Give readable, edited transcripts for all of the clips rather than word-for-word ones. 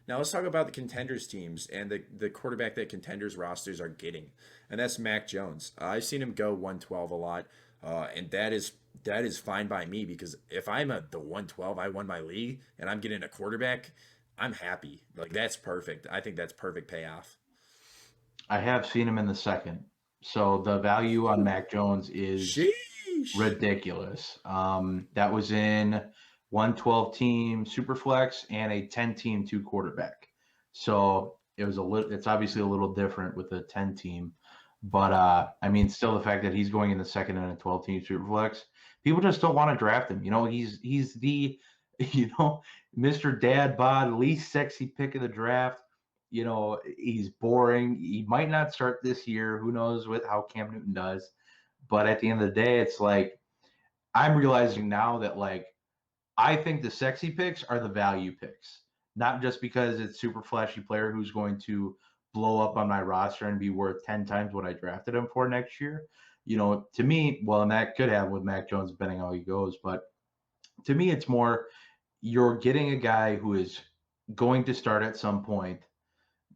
Now let's talk about the contenders teams and the quarterback that contenders rosters are getting, and that's Mac Jones. I've seen him go 112 a lot, and that is fine by me because if I'm at the 112, I won my league, and I'm getting a quarterback, I'm happy. Like that's perfect. I think that's perfect payoff. I have seen him in the second. So the value on Mac Jones is Sheesh. ridiculous. That was in 112 team Superflex and a 10 team two quarterback. So it was it's obviously a little different with a 10 team, but I mean, still the fact that he's going in the second and a 12 team Superflex, people just don't want to draft him. He's the Mr. Dad bod, least sexy pick of the draft. He's boring. He might not start this year. Who knows how Cam Newton does? But at the end of the day, it's like I'm realizing now that I think the sexy picks are the value picks, not just because it's super flashy player who's going to blow up on my roster and be worth 10 times what I drafted him for next year. To me, well, and that could happen with Mac Jones depending on how he goes, but to me, it's more you're getting a guy who is going to start at some point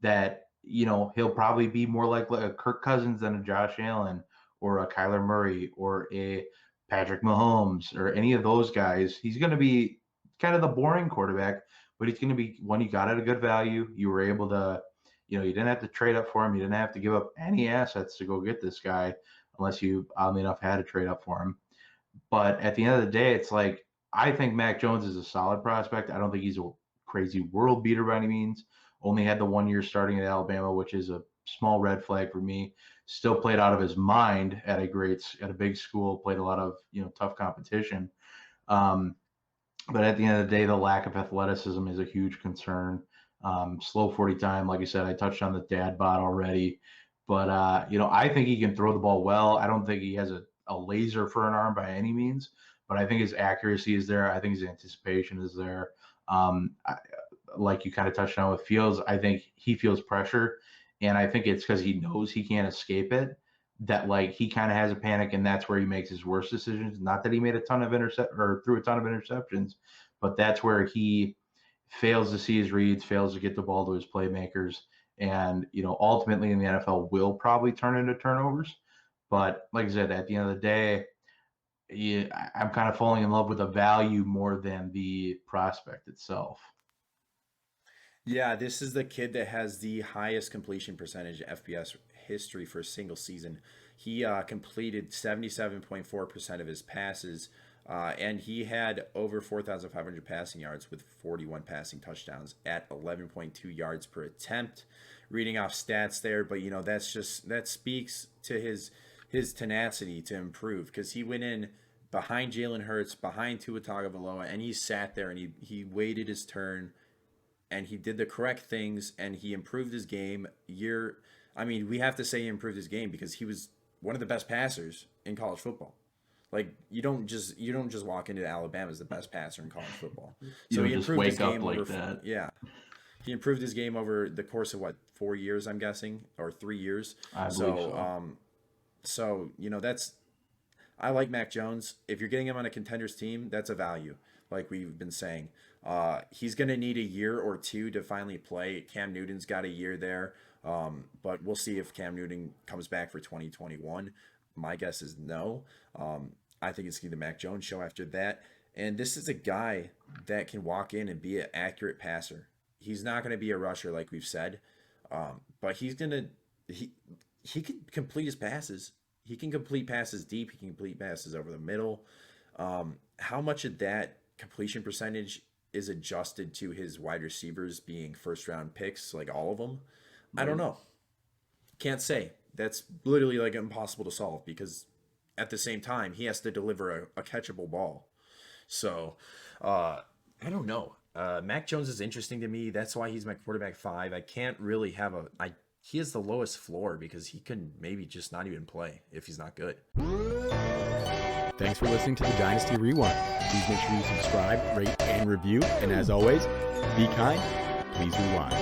that, he'll probably be more like a Kirk Cousins than a Josh Allen or a Kyler Murray or a Patrick Mahomes or any of those guys. He's going to be kind of the boring quarterback, but he's going to be one you got at a good value. You were able to, you didn't have to trade up for him. You didn't have to give up any assets to go get this guy unless you, oddly enough, had to trade up for him. But at the end of the day, it's like I think Mac Jones is a solid prospect. I don't think he's a crazy world beater by any means. Only had the 1 year starting at Alabama, which is a small red flag for me. Still played out of his mind at a big school, played a lot of, tough competition. But at the end of the day, the lack of athleticism is a huge concern. Slow 40 time. Like I said, I touched on the dad bod already, but I think he can throw the ball well. I don't think he has a laser for an arm by any means, but I think his accuracy is there. I think his anticipation is there. Like you kind of touched on with Fields, I think he feels pressure, and I think it's because he knows he can't escape it. That he kind of has a panic, and that's where he makes his worst decisions. Not that he made a ton of threw a ton of interceptions, but that's where he fails to see his reads, fails to get the ball to his playmakers, and ultimately in the NFL will probably turn into turnovers. But like I said, at the end of the day, I'm kind of falling in love with the value more than the prospect itself. Yeah, this is the kid that has the highest completion percentage in FBS history for a single season. He completed 77.4% of his passes, and he had over 4,500 passing yards with 41 passing touchdowns at 11.2 yards per attempt. Reading off stats there, but that speaks to his tenacity to improve because he went in behind Jalen Hurts, behind Tua Tagovailoa, and he sat there and he waited his turn. And he did the correct things, and he improved his game. We have to say he improved his game because he was one of the best passers in college football. You don't just walk into Alabama as the best passer in college football. So he improved his game over. Yeah, he improved his game over the course of 4 years, I'm guessing, or 3 years. I believe so. That's. I like Mac Jones. If you're getting him on a contenders team, that's a value, like we've been saying. He's going to need a year or two to finally play. Cam Newton's got a year there, but we'll see if Cam Newton comes back for 2021. My guess is no. I think it's going to be the Mac Jones show after that. And this is a guy that can walk in and be an accurate passer. He's not going to be a rusher like we've said, but he can complete his passes. He can complete passes deep. He can complete passes over the middle. How much of that completion percentage is adjusted to his wide receivers being first round picks, like all of them? I don't know. Can't say. That's literally impossible to solve because at the same time, he has to deliver a catchable ball. So I don't know. Mac Jones is interesting to me. That's why he's my quarterback 5. I can't really have he has the lowest floor because he can maybe just not even play if he's not good. Thanks for listening to the Dynasty Rewind. Please make sure you subscribe, rate, and review. And as always, be kind. Please rewind.